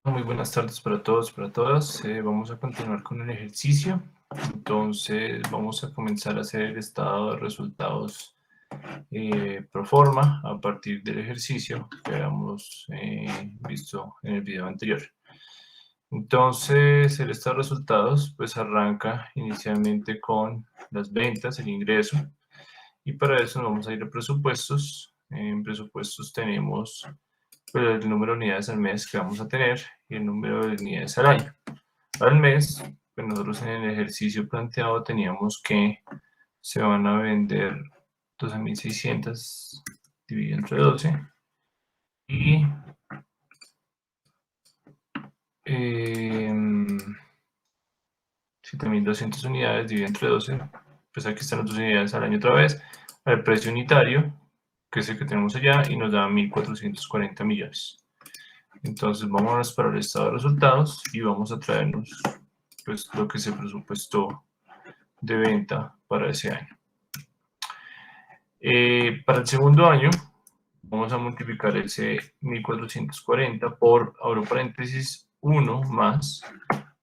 Muy buenas tardes para todos, para todas. Vamos a continuar con el ejercicio. Entonces vamos a comenzar a hacer el estado de resultados pro forma a partir del ejercicio que habíamos visto en el video anterior. Entonces el estado de resultados pues arranca inicialmente con las ventas, el ingreso, y para eso nos vamos a ir a presupuestos. En presupuestos tenemos el número de unidades al mes que vamos a tener y el número de unidades al año. Al mes, pues nosotros en el ejercicio planteado teníamos que se van a vender 12.600 dividido entre 12 y 7.200 unidades dividido entre 12, pues aquí están las 2 unidades al año otra vez, al precio unitario, que es el que tenemos allá, y nos da 1.440 millones. Entonces vamos para el estado de resultados y vamos a traernos pues lo que se presupuestó de venta para ese año. Para el segundo año vamos a multiplicar ese 1.440 por, abro paréntesis, 1 más,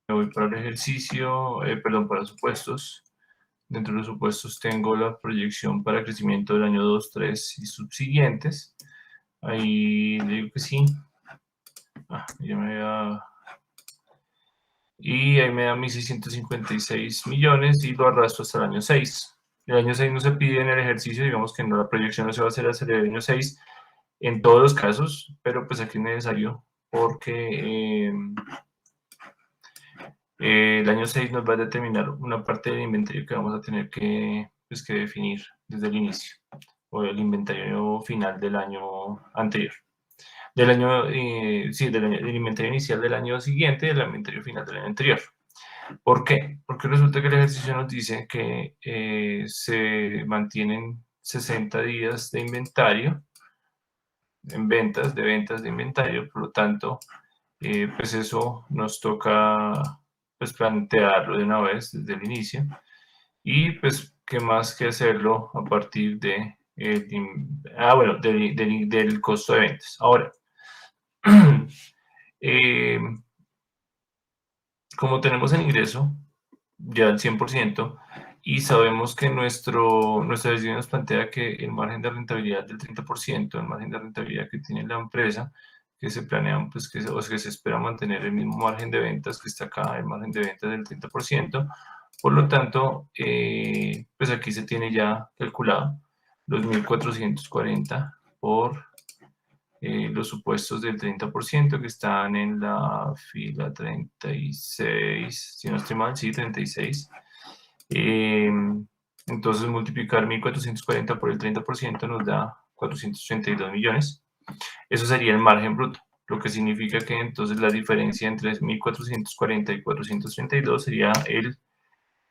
me voy para el ejercicio, para supuestos. Dentro de los supuestos tengo la proyección para crecimiento del año 2, 3 y subsiguientes. Ahí le digo que sí. Y ahí me da 1.656 millones y lo arrastro hasta el año 6. El año 6 no se pide en el ejercicio, digamos que no, la proyección no se va a hacer hasta el año 6 en todos los casos, pero pues aquí es necesario porque el año 6 nos va a determinar una parte del inventario que vamos a tener que definir desde el inicio, o el inventario final del año anterior. Del año, del inventario inicial del año siguiente y del inventario final del año anterior. ¿Por qué? Porque resulta que el ejercicio nos dice que se mantienen 60 días de inventario en ventas de inventario, por lo tanto, pues eso nos toca pues plantearlo de una vez desde el inicio y pues qué más que hacerlo a partir de del costo de ventas. Ahora, como tenemos el ingreso ya al 100% y sabemos que nuestra decisión nos plantea que el margen de rentabilidad del 30%, el margen de rentabilidad que tiene la empresa, que se planean, pues que se espera mantener el mismo margen de ventas que está acá, el margen de ventas del 30%, por lo tanto, pues aquí se tiene ya calculado los 1.440 por los supuestos del 30% que están en la fila 36, si no estoy mal, sí, 36. Entonces multiplicar 1.440 por el 30% nos da 482 millones. Eso sería el margen bruto, lo que significa que entonces la diferencia entre 1.440 y 432 sería el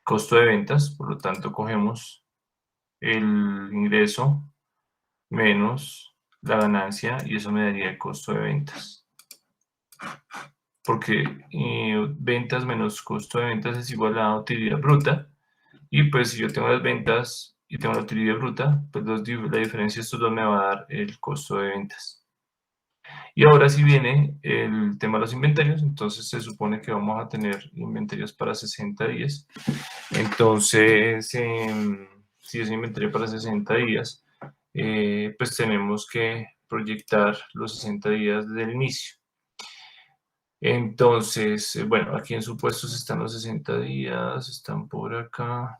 costo de ventas, por lo tanto cogemos el ingreso menos la ganancia y eso me daría el costo de ventas. Porque ventas menos costo de ventas es igual a utilidad bruta. Y pues si yo tengo las ventas y tengo la utilidad bruta, pues la diferencia de estos dos me va a dar el costo de ventas. Y ahora sí viene el tema de los inventarios. Entonces se supone que vamos a tener inventarios para 60 días. Entonces, si es inventario para 60 días, pues tenemos que proyectar los 60 días desde el inicio. Entonces, bueno, aquí en supuestos están los 60 días, están por acá,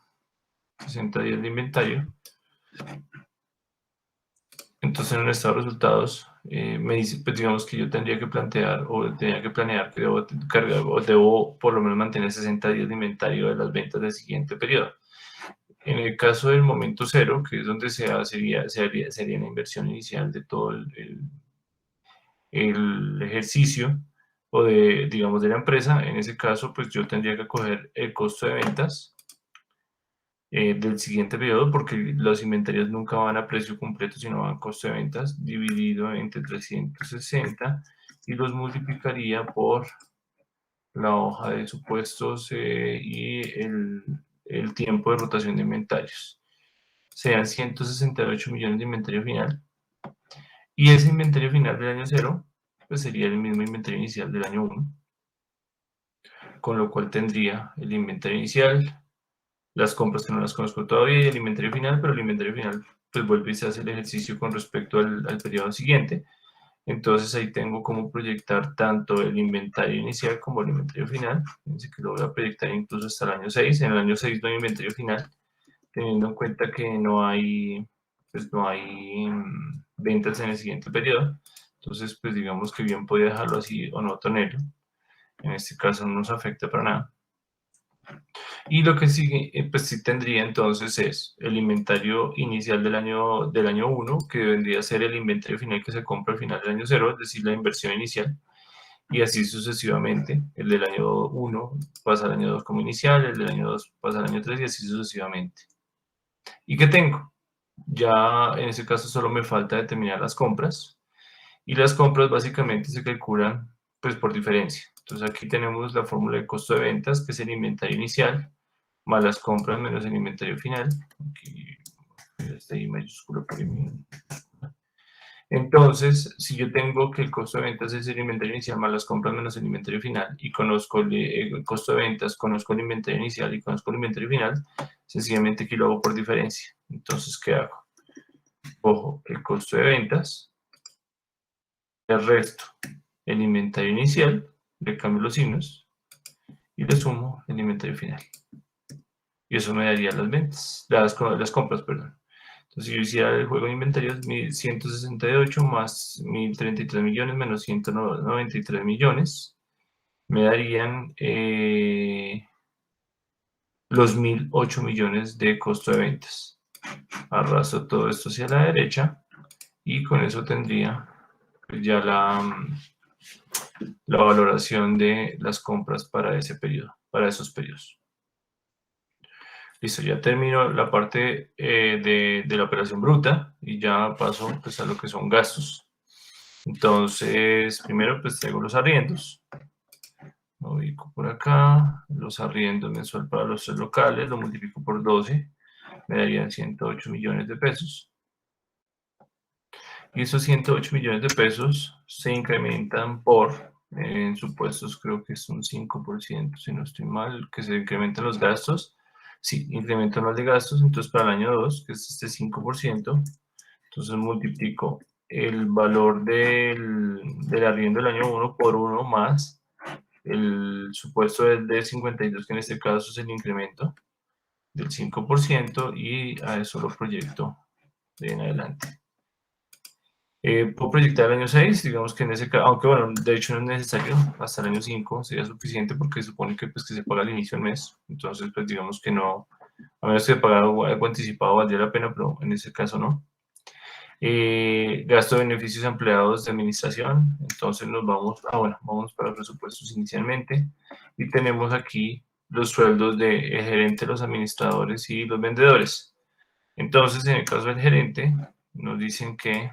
60 días de inventario. Entonces, en el estado de resultados, me dice, pues digamos que yo tendría que plantear o tenía que planear que debo cargar o debo por lo menos mantener 60 días de inventario de las ventas del siguiente periodo. En el caso del momento cero, que es donde sería la inversión inicial de todo el ejercicio o digamos, de la empresa, en ese caso, pues yo tendría que coger el costo de ventas del siguiente periodo, porque los inventarios nunca van a precio completo, sino van a costo de ventas dividido entre 360 y los multiplicaría por la hoja de supuestos y el tiempo de rotación de inventarios. Sean 168 millones de inventario final Y ese inventario final del año 0, pues sería el mismo inventario inicial del año 1, con lo cual tendría el inventario inicial, las compras que no las conozco todavía y el inventario final, pero el inventario final pues vuelve y se hace el ejercicio con respecto al periodo siguiente. Entonces ahí tengo cómo proyectar tanto el inventario inicial como el inventario final. Fíjense que lo voy a proyectar incluso hasta el año 6. En el año 6 no hay inventario final, teniendo en cuenta que no hay, pues no hay ventas en el siguiente periodo. Entonces, pues digamos que bien podría dejarlo así o no tenerlo. En este caso no nos afecta para nada. Y lo que sigue, pues sí tendría entonces es el inventario inicial del año 1, que vendría a ser el inventario final que se compra al final del año 0, es decir, la inversión inicial. Y así sucesivamente. El del año 1 pasa al año 2 como inicial, el del año 2 pasa al año 3 y así sucesivamente. ¿Y qué tengo? Ya en ese caso solo me falta determinar las compras. Y las compras básicamente se calculan pues por diferencia. Entonces aquí tenemos la fórmula de costo de ventas, que es el inventario inicial, más las compras menos el inventario final. Aquí está I mayúscula por I. Entonces, si yo tengo que el costo de ventas es el inventario inicial más las compras menos el inventario final y conozco el costo de ventas, conozco el inventario inicial y conozco el inventario final, sencillamente aquí lo hago por diferencia. Entonces, ¿qué hago? Cojo el costo de ventas, el resto, el inventario inicial, le cambio los signos y le sumo el inventario final. Y eso me daría las ventas, las compras, perdón. Entonces, si yo hiciera el juego de inventarios, 168 más 1033 millones menos 193 millones, me darían los 1008 millones de costo de ventas. Arrastro todo esto hacia la derecha y con eso tendría ya la valoración de las compras para ese periodo, para esos periodos. Listo, ya termino la parte de la operación bruta y ya paso pues, a lo que son gastos. Entonces, primero pues traigo los arriendos. Lo ubico por acá. Los arriendos mensual para los 3 locales, lo multiplico por 12, me darían 108 millones de pesos. Y esos 108 millones de pesos se incrementan en supuestos creo que es un 5%, si no estoy mal, que se incrementan los gastos. Sí, incremento anual de gastos, entonces para el año 2, que es este 5%, entonces multiplico el valor del arriendo del año 1 por 1 más el supuesto de 52, que en este caso es el incremento del 5%, y a eso lo proyecto de en adelante. Puedo proyectar el año 6, digamos que en ese caso, aunque bueno, de hecho no es necesario, hasta el año 5 sería suficiente porque se supone que, pues, que se paga al inicio del mes, entonces pues digamos que no, a menos que pagar algo anticipado valdría la pena, pero en ese caso no. Gasto de beneficios empleados de administración, entonces nos vamos, vamos para los presupuestos inicialmente y tenemos aquí los sueldos del gerente, los administradores y los vendedores. Entonces, en el caso del gerente, nos dicen que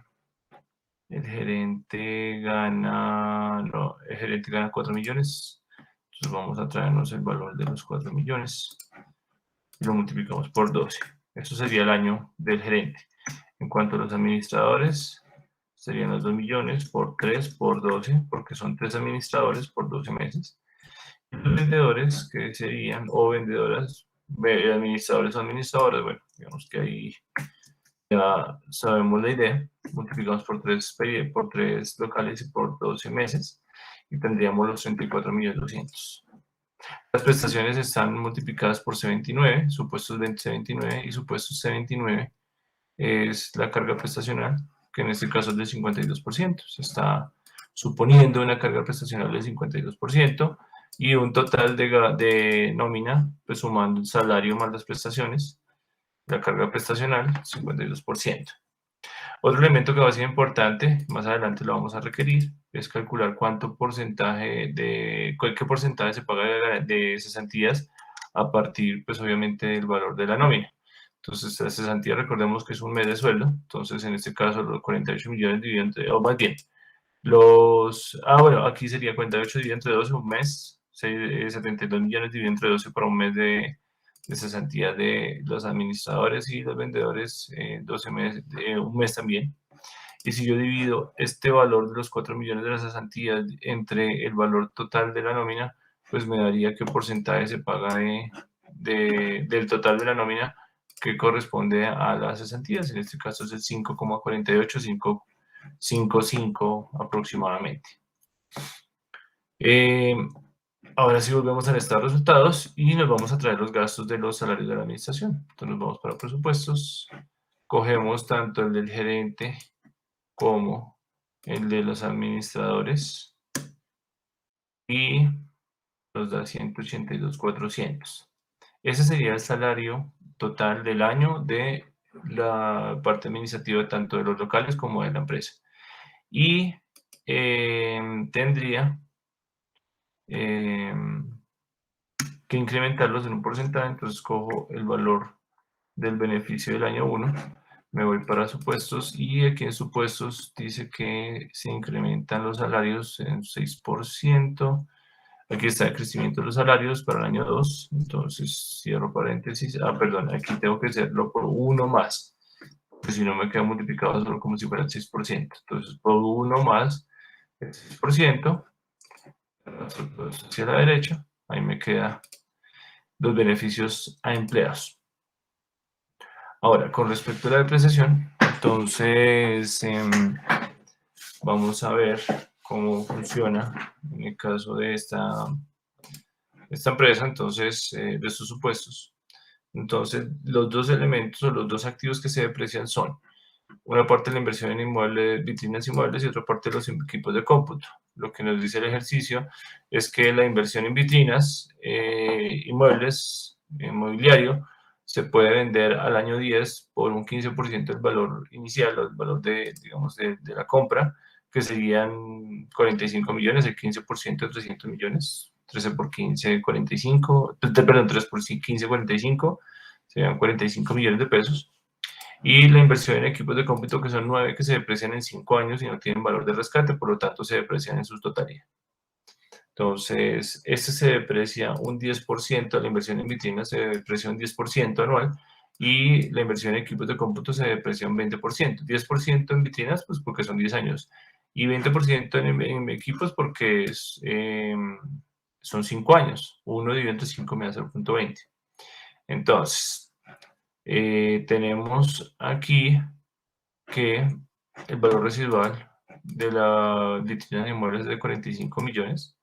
el gerente gana, no, el gerente gana 4 millones. Entonces vamos a traernos el valor de los 4 millones y lo multiplicamos por 12. Eso sería el año del gerente. En cuanto a los administradores, serían los 2 millones por 3 por 12, porque son 3 administradores por 12 meses. Y los vendedores, que serían, o vendedoras, administradores o administradoras, bueno, digamos que ahí ya sabemos la idea, multiplicamos por 3 locales y por 12 meses, y tendríamos los 34.200.000. Las prestaciones están multiplicadas por C29, supuestos C29 y supuestos C29 es la carga prestacional, que en este caso es del 52%. Se está suponiendo una carga prestacional del 52% y un total de nómina, pues sumando el salario más las prestaciones, la carga prestacional, 52%. Otro elemento que va a ser importante, más adelante lo vamos a requerir, es calcular qué porcentaje se paga de cesantías a partir, pues obviamente, del valor de la nómina. Entonces, la cesantía, recordemos que es un mes de sueldo, entonces en este caso los 48 millones dividido entre, o más bien, aquí sería 48 dividido entre 12, un mes, 72 millones dividido entre 12 para un mes de cesantía de los administradores y los vendedores, 12 meses, un mes también. Y si yo divido este valor de los 4 millones de las cesantías entre el valor total de la nómina, pues me daría qué porcentaje se paga del total de la nómina que corresponde a las cesantías. En este caso es el 5,48, 5,55 aproximadamente. Ahora sí volvemos al estado de resultados y nos vamos a traer los gastos de los salarios de la administración. Entonces nos vamos para presupuestos, cogemos tanto el del gerente como el de los administradores y nos da 182.400. Ese sería el salario total del año de la parte administrativa tanto de los locales como de la empresa. Y tendría que incrementarlos en un porcentaje, entonces cojo el valor del beneficio del año 1, me voy para supuestos y aquí en supuestos dice que se incrementan los salarios en 6%. Aquí está el crecimiento de los salarios para el año 2, entonces cierro paréntesis. Perdón, aquí tengo que hacerlo por 1 más, porque si no me queda multiplicado solo como si fuera el 6%. Entonces por 1 más el 6%, hacia la derecha, ahí me queda los beneficios a empleados. Ahora, con respecto a la depreciación, entonces vamos a ver cómo funciona en el caso de esta empresa, entonces, de estos supuestos. Entonces, los dos elementos o los dos activos que se deprecian son una parte de la inversión en inmuebles, vitrinas inmuebles y otra parte de los equipos de cómputo. Lo que nos dice el ejercicio es que la inversión en vitrinas, inmuebles, mobiliario, se puede vender al año 10 por un 15% del valor inicial, el valor digamos, de la compra, que serían 45 millones, el 15% de 300 millones, 13 por 15, 45, perdón, 3 por 15, 45, serían 45 millones de pesos. Y la inversión en equipos de cómputo, que son 9 que se deprecian en 5 años y no tienen valor de rescate, por lo tanto se deprecian en su totalidad. Entonces, este se deprecia un 10%, la inversión en vitrinas se deprecia un 10% anual y la inversión en equipos de cómputo se deprecia un 20%. 10% en vitrinas, pues porque son 10 años, y 20% en equipos porque son 5 años. 1 dividido entre 5 me da 0.20. Entonces, tenemos aquí que el valor residual de la vitrina de inmuebles es de 45 millones,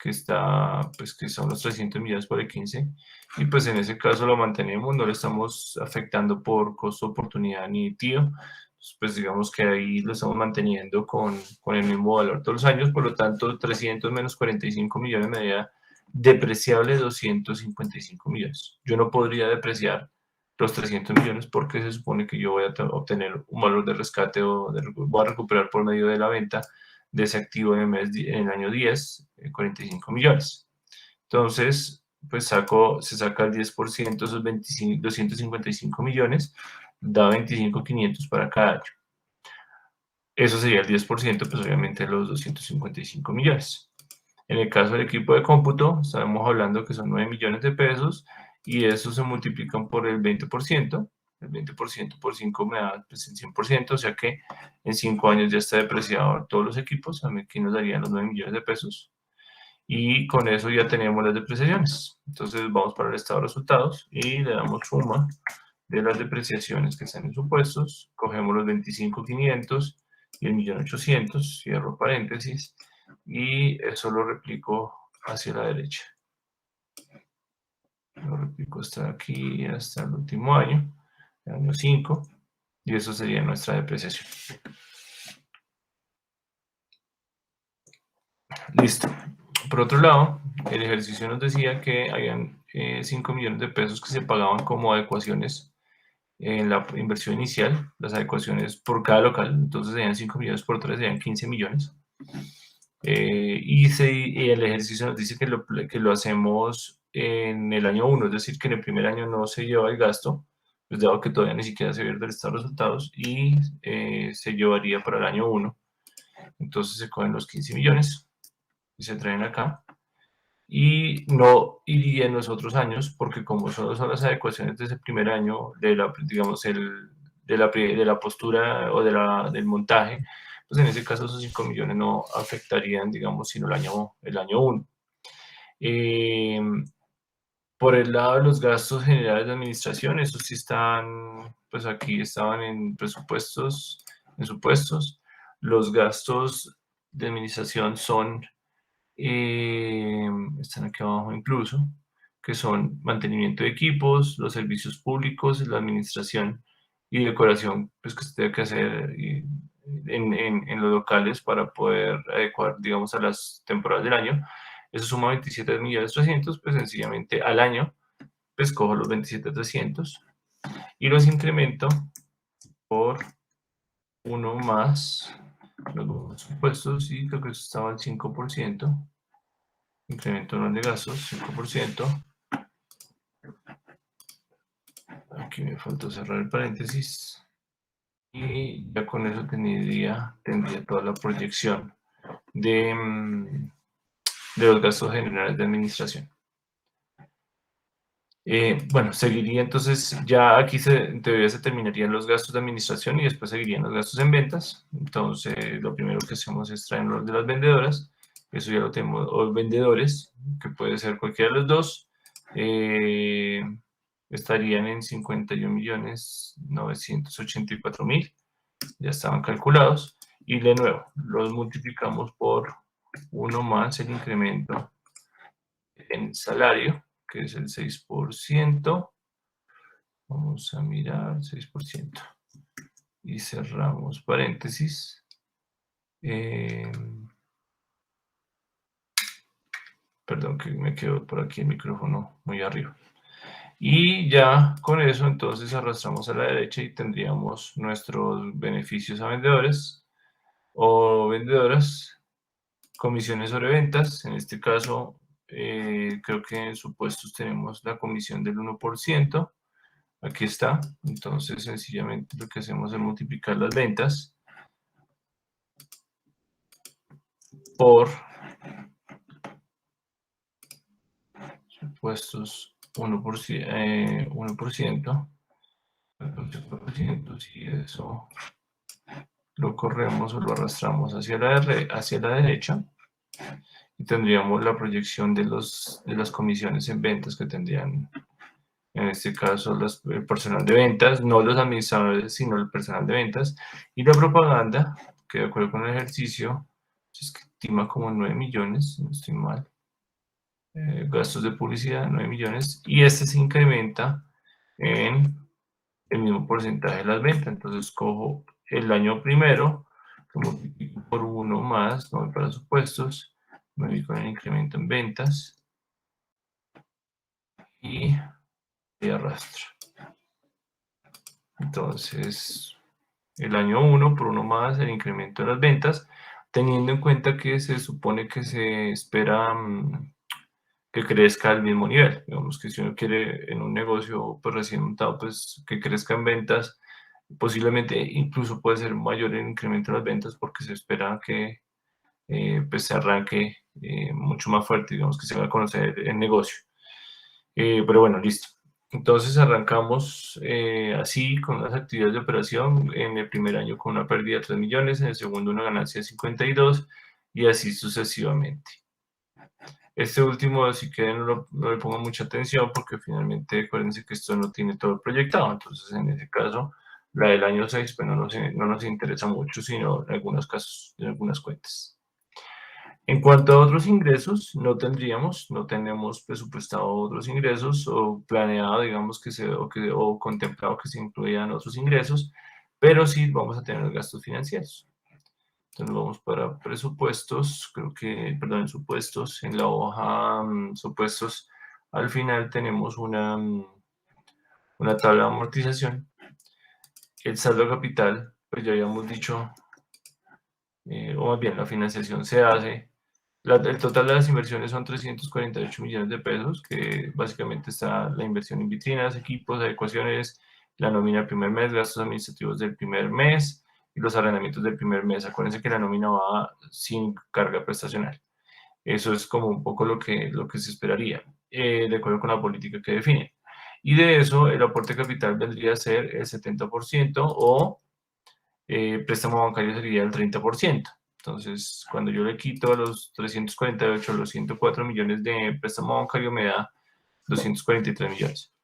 que son los 300 millones por el 15, y pues en ese caso lo mantenemos, no le estamos afectando por costo de oportunidad ni tío, pues digamos que ahí lo estamos manteniendo con el mismo valor todos los años, por lo tanto 300 menos 45 millones me da depreciable 255 millones. Yo no podría depreciar los 300 millones porque se supone que yo voy a obtener un valor de rescate o voy a recuperar por medio de la venta de ese activo en el año 10, 45 millones. Entonces, pues se saca el 10%, esos 255 millones, da 25.500 para cada año. Eso sería el 10%, pues obviamente los 255 millones. En el caso del equipo de cómputo, estamos hablando que son 9 millones de pesos y eso se multiplican por el 20%. El 20% por 5 me da pues, el 100%, o sea que en 5 años ya está depreciado todos los equipos, aquí nos darían los 9 millones de pesos. Y con eso ya tenemos las depreciaciones. Entonces vamos para el estado de resultados y le damos suma de las depreciaciones que están en supuestos. Cogemos los 25.500 y el 1.800.000, cierro paréntesis, y eso lo replico hacia la derecha. Lo replico hasta aquí, hasta el último año, el año 5, y eso sería nuestra depreciación. Listo. Por otro lado, el ejercicio nos decía que habían 5 millones de pesos que se pagaban como adecuaciones en la inversión inicial, las adecuaciones por cada local, entonces serían 5 millones por 3, serían 15 millones. Y el ejercicio nos dice que lo hacemos en el año 1, es decir, que en el primer año no se lleva el gasto, pues dado que todavía ni siquiera se ve el estado de resultados, y se llevaría para el año 1. Entonces se cogen los 15 millones y se traen acá. Y no iría en los otros años, porque como solo son las adecuaciones de ese primer año, digamos, del de la postura o del montaje, pues en ese caso esos 5 millones no afectarían, digamos, sino el año 1. Por el lado de los gastos generales de administración, esos sí están, pues aquí estaban en presupuestos, en supuestos. Los gastos de administración son, están aquí abajo incluso, que son mantenimiento de equipos, los servicios públicos, la administración y decoración, pues que se debe que hacer en los locales para poder adecuar, digamos, a las temporadas del año. Eso suma 27.300.000, pues sencillamente al año, pues cojo los 27.300.000 y los incremento por uno más los impuestos y creo que eso estaba al 5%, incremento anual de gastos, 5%. Aquí me faltó cerrar el paréntesis. Y ya con eso tendría toda la proyección de los gastos generales de administración. Bueno, seguiría entonces, ya aquí en teoría se terminarían los gastos de administración y después seguirían los gastos en ventas. Entonces, lo primero que hacemos es traer los de las vendedoras, eso ya lo tenemos, o vendedores, que puede ser cualquiera de los dos. Estarían en 51.984.000, ya estaban calculados. Y de nuevo, los multiplicamos por 1 más el incremento en salario, que es el 6%. Vamos a mirar 6%. Y cerramos paréntesis. Perdón que me quedó por aquí el micrófono muy arriba. Y ya con eso entonces arrastramos a la derecha y tendríamos nuestros beneficios a vendedores o vendedoras, comisiones sobre ventas. En este caso, creo que en supuestos tenemos la comisión del 1%. Aquí está. Entonces, sencillamente lo que hacemos es multiplicar las ventas por supuestos 1%, 14%, si eso lo corremos o lo arrastramos hacia la derecha y tendríamos la proyección de las comisiones en ventas que tendrían, en este caso, el personal de ventas, no los administradores, sino el personal de ventas, y la propaganda, que de acuerdo con el ejercicio, se estima como 9 millones, no estoy mal. Gastos de publicidad, 9 millones, y este se incrementa en el mismo porcentaje de las ventas. Entonces cojo el año primero, lo multiplico por 1 más, no voy para supuestos, me voy con el incremento en ventas y arrastro. Entonces, el año 1 por 1 más el incremento de las ventas, teniendo en cuenta que se supone que se espera que crezca al mismo nivel. Digamos que si uno quiere en un negocio pues, recién montado, pues que crezca en ventas, posiblemente incluso puede ser mayor el incremento de las ventas porque se espera que pues se arranque mucho más fuerte, digamos que se va a conocer el negocio. Pero bueno, listo. Entonces arrancamos así con las actividades de operación, en el primer año con una pérdida de 3 millones, en el segundo una ganancia de 52 y así sucesivamente. Este último, si quieren, no le pongo mucha atención porque finalmente acuérdense que esto no tiene todo proyectado. Entonces, en ese caso, la del año 6 pues no nos interesa mucho, sino en algunos casos, en algunas cuentas. En cuanto a otros ingresos, no tenemos presupuestado otros ingresos o planeado, digamos, o contemplado que se incluyan otros ingresos, pero sí vamos a tener gastos financieros. Entonces vamos para presupuestos, en supuestos, en la hoja supuestos, al final tenemos una tabla de amortización. El saldo capital, pues ya habíamos dicho, o más bien la financiación se hace. El total de las inversiones son 348 millones de pesos, que básicamente está la inversión en vitrinas, equipos, adecuaciones, la nómina del primer mes, gastos administrativos del primer mes, y los arrendamientos del primer mes. Acuérdense que la nómina va sin carga prestacional. Eso es como un poco lo que se esperaría, de acuerdo con la política que define. Y de eso, el aporte capital vendría a ser el 70% o préstamo bancario sería el 30%. Entonces, cuando yo le quito a los 348 los 104 millones de préstamo bancario, me da 243 millones.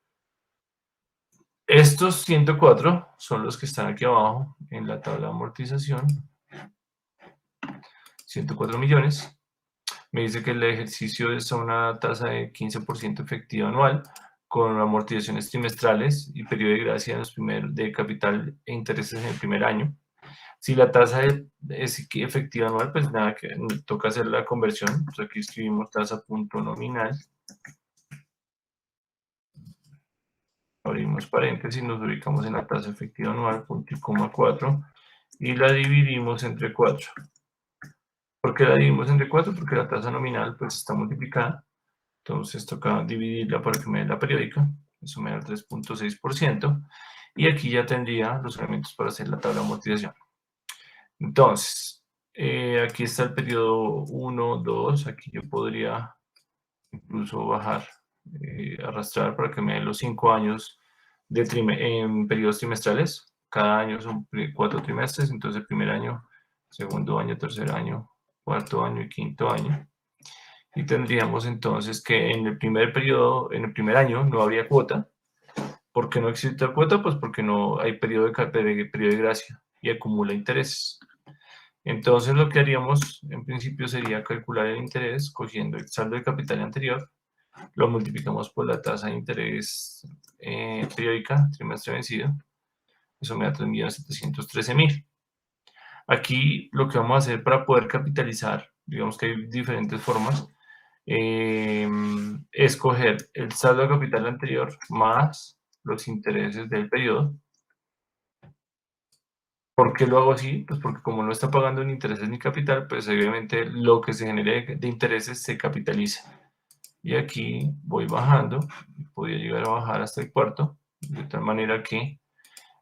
Estos 104 son los que están aquí abajo en la tabla de amortización. 104 millones. Me dice que el ejercicio es a una tasa de 15% efectiva anual, con amortizaciones trimestrales y periodo de gracia de capital e intereses en el primer año. Si la tasa es efectiva anual, pues nada, que toca hacer la conversión. Entonces aquí escribimos tasa punto nominal. Abrimos paréntesis, nos ubicamos en la tasa efectiva anual, punto y coma 4, y la dividimos entre 4. ¿Por qué la dividimos entre 4? Porque la tasa nominal pues está multiplicada. Entonces toca dividirla para que me dé la periódica. Eso me da el 3.6%. Y aquí ya tendría los elementos para hacer la tabla de amortización. Entonces, aquí está el periodo 1, 2. Aquí yo podría incluso bajar, arrastrar para que me dé los 5 años en periodos trimestrales. Cada año son 4 trimestres. Entonces, el primer año, segundo año, tercer año, cuarto año y quinto año. Y tendríamos entonces que en el primer periodo, en el primer año, no habría cuota. ¿Por qué no existe cuota? Pues porque no hay periodo de gracia y acumula intereses. Entonces lo que haríamos en principio sería calcular el interés cogiendo el saldo de capital anterior, lo multiplicamos por la tasa de interés periódica, trimestre vencido. Eso me da 3.713.000. Aquí lo que vamos a hacer para poder capitalizar, digamos que hay diferentes formas, escoger el saldo de capital anterior más los intereses del periodo. ¿Por qué lo hago así? Pues porque como no está pagando ni intereses ni capital, pues obviamente lo que se genere de intereses se capitaliza. Y aquí voy bajando, podría llegar a bajar hasta el cuarto, de tal manera que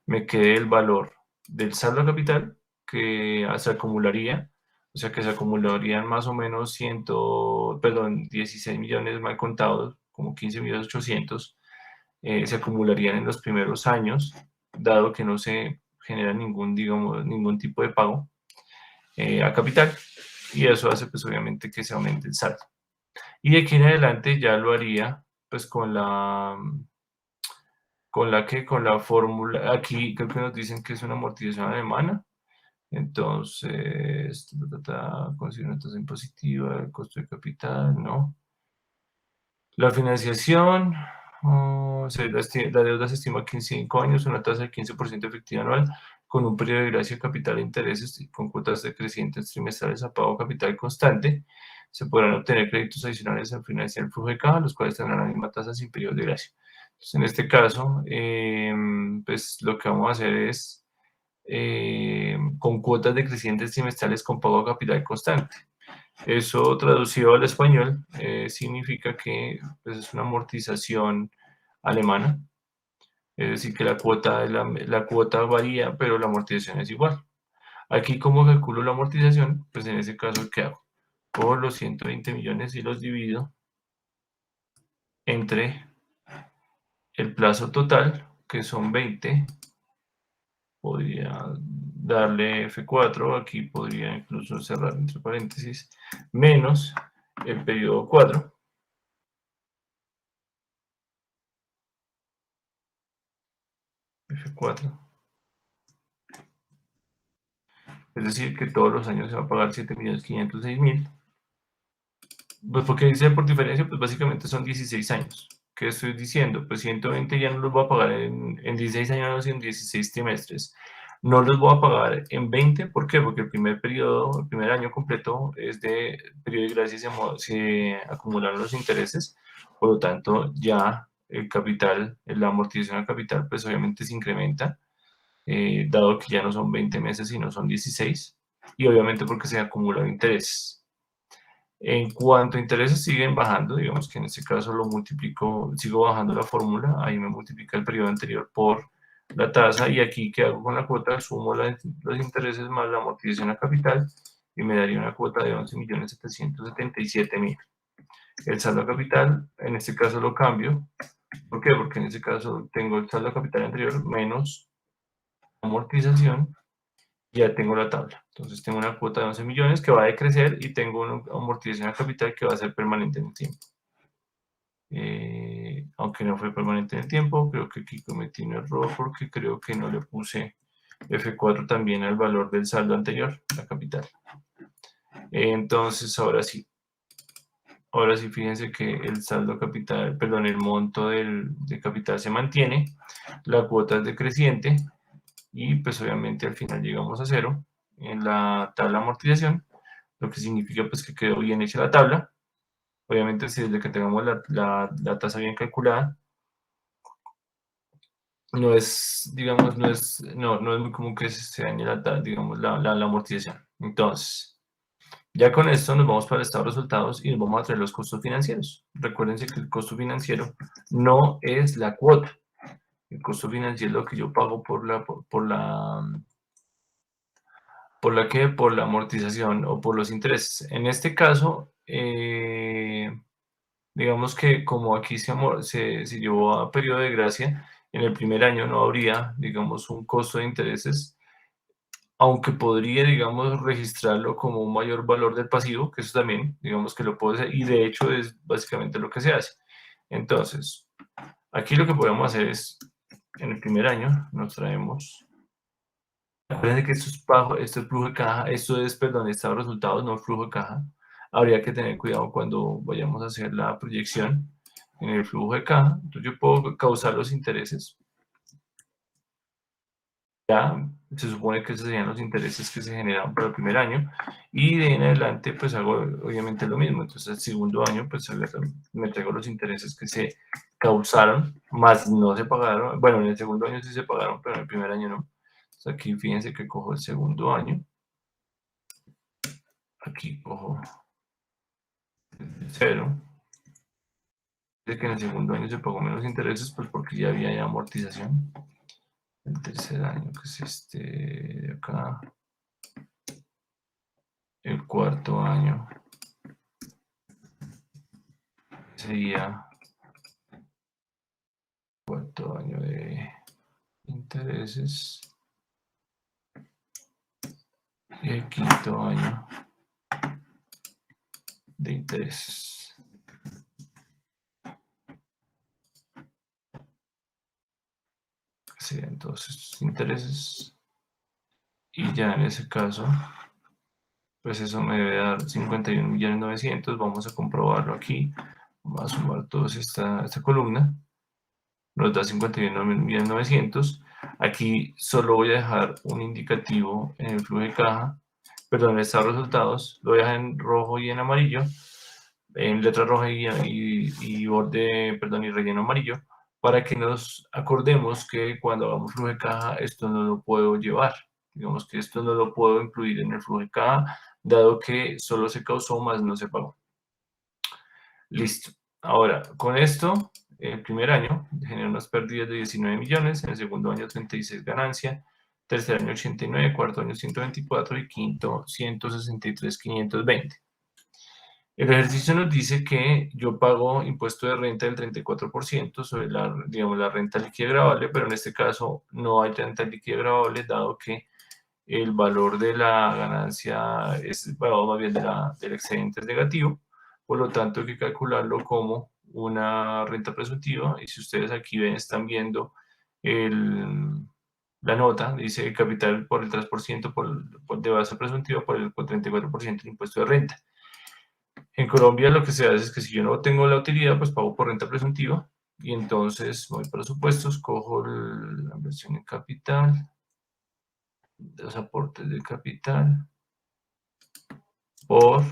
me quede el valor del saldo de capital que se acumularía, o sea que se acumularían más o menos 16 millones mal contados, como 15.800.000, se acumularían en los primeros años, dado que no se genera ningún tipo de pago a capital, y eso hace pues obviamente que se aumente el saldo. Y de aquí en adelante ya lo haría pues con la fórmula, aquí creo que nos dicen que es una amortización alemana. Entonces, consigue una tasa impositiva, el costo de capital, ¿no? La financiación, la deuda se estima que en 5 años, una tasa de 15% efectiva anual, con un periodo de gracia, capital e intereses, y con cuotas decrecientes trimestrales a pago capital constante. Se podrán obtener créditos adicionales al financiar el flujo de caja, los cuales tendrán la misma tasa sin periodo de gracia. Entonces, en este caso, pues lo que vamos a hacer es con cuotas decrecientes trimestrales con pago a capital constante. Eso traducido al español significa que pues, es una amortización alemana, es decir, que la cuota varía, pero la amortización es igual. Aquí, ¿cómo calculo la amortización? Pues en ese caso, ¿qué hago? Cojo los 120 millones y los divido entre el plazo total, que son 20. Podría darle F4, aquí podría incluso cerrar entre paréntesis, menos el periodo 4. F4. Es decir, que todos los años se va a pagar 7.506.000. Pues porque dice por diferencia, pues básicamente son 16 años. ¿Qué estoy diciendo? Pues 120 ya no los voy a pagar en 16 años, sino en 16 trimestres. No los voy a pagar en 20, ¿por qué? Porque el primer año completo es de periodo de gracia y se acumulan los intereses, por lo tanto ya el capital, la amortización al capital, pues obviamente se incrementa, dado que ya no son 20 meses, sino son 16, y obviamente porque se acumulan intereses. En cuanto a intereses siguen bajando, digamos que en este caso lo multiplico, sigo bajando la fórmula, ahí me multiplica el periodo anterior por la tasa, y aquí ¿qué hago con la cuota? Sumo los intereses más la amortización a capital y me daría una cuota de 11.777.000. El saldo a capital, en este caso lo cambio ¿Por qué? Porque en ese caso tengo el saldo de capital anterior menos amortización, ya tengo la tabla. Entonces tengo una cuota de 11 millones que va a decrecer y tengo una amortización a capital que va a ser permanente en el tiempo. Aunque no fue permanente en el tiempo, creo que aquí cometí un error porque creo que no le puse F4 también al valor del saldo anterior, la capital. Entonces, ahora sí, fíjense que el saldo capital, perdón, el monto de capital se mantiene, la cuota es decreciente y pues obviamente al final llegamos a cero en la tabla de amortización, lo que significa pues que quedó bien hecha la tabla. Obviamente si desde que tengamos la tasa bien calculada, no es, digamos, no es muy común que se dañe digamos, la amortización. Entonces, ya con esto nos vamos para el estado de resultados y nos vamos a traer los costos financieros. Recuérdense que el costo financiero no es la cuota. El costo financiero es lo que yo pago por la amortización o por los intereses. En este caso, digamos que como aquí se llevó a periodo de gracia, en el primer año no habría, digamos, un costo de intereses, aunque podría, digamos, registrarlo como un mayor valor del pasivo, que eso también, digamos que lo puedo hacer, y de hecho es básicamente lo que se hace. Entonces, aquí lo que podemos hacer es, en el primer año, nos traemos, acuérdense que esto es pago, esto es flujo de caja, esto es, perdón, estado de resultados, no flujo de caja. Habría que tener cuidado cuando vayamos a hacer la proyección en el flujo de caja. Entonces yo puedo causar los intereses. Ya se supone que esos serían los intereses que se generaron para el primer año y de en adelante pues hago obviamente lo mismo. Entonces el segundo año pues me traigo los intereses que se causaron, más no se pagaron. Bueno, en el segundo año sí se pagaron, pero en el primer año no. Entonces aquí fíjense que cojo el segundo año. Aquí cojo el 0. De que en el segundo año se pagó menos intereses, pues porque ya había amortización. El tercer año, que es este de acá. El cuarto año sería cuarto año de intereses. Y el quinto año de intereses. Serían todos estos intereses. Y ya en ese caso, pues eso me debe dar 51.900.000. Vamos a comprobarlo aquí. Vamos a sumar toda esta columna. Nos da 51.900.000. Aquí solo voy a dejar un indicativo en el flujo de caja, perdón, en estado de resultados, lo voy a dejar en rojo y en amarillo, en letra roja y borde, perdón, y relleno amarillo, para que nos acordemos que cuando hagamos flujo de caja esto no lo puedo llevar. Digamos que esto no lo puedo incluir en el flujo de caja, dado que solo se causó más no se pagó. Listo. Ahora, con esto, el primer año genera unas pérdidas de 19 millones, en el segundo año 36 ganancia, tercer año 89, cuarto año 124 y quinto 163.520. El ejercicio nos dice que yo pago impuesto de renta del 34% sobre digamos, la renta líquida gravable, pero en este caso no hay renta líquida gravable, dado que el valor de la ganancia, bueno, más bien del excedente es negativo, por lo tanto hay que calcularlo como una renta presuntiva, y si ustedes aquí ven, están viendo la nota, dice capital por el 3% de base presuntiva por el 34% del impuesto de renta. En Colombia lo que se hace es que si yo no tengo la utilidad, pues pago por renta presuntiva, y entonces voy para supuestos, cojo la inversión en capital, los aportes de capital, por,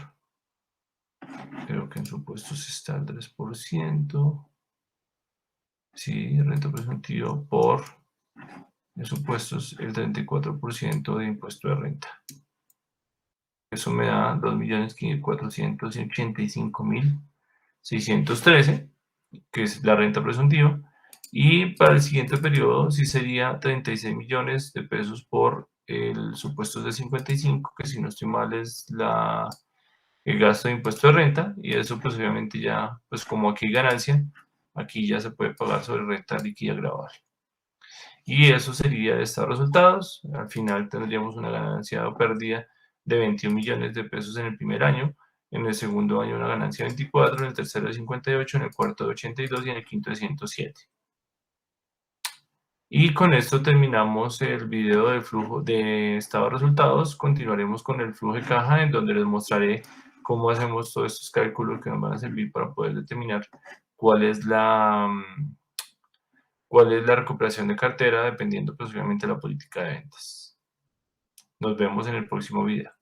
creo que en supuestos está el 3%, sí, renta presuntiva, por, en supuestos, el 34% de impuesto de renta. Eso me da 2.485.613, que es la renta presuntiva, y para el siguiente periodo sí sería 36 millones de pesos por el supuesto de 55, que si no estoy mal es el gasto de impuesto de renta, y eso pues obviamente ya, pues como aquí hay ganancia, aquí ya se puede pagar sobre renta líquida grabable. Y eso sería de estos resultados. Al final tendríamos una ganancia o pérdida de 21 millones de pesos en el primer año, en el segundo año una ganancia de 24, en el tercero de 58, en el cuarto de 82 y en el quinto de 107. Y con esto terminamos el video del flujo de estado de resultados. Continuaremos con el flujo de caja, en donde les mostraré cómo hacemos todos estos cálculos que nos van a servir para poder determinar cuál es la recuperación de cartera, dependiendo pues obviamente de la política de ventas. Nos vemos en el próximo video.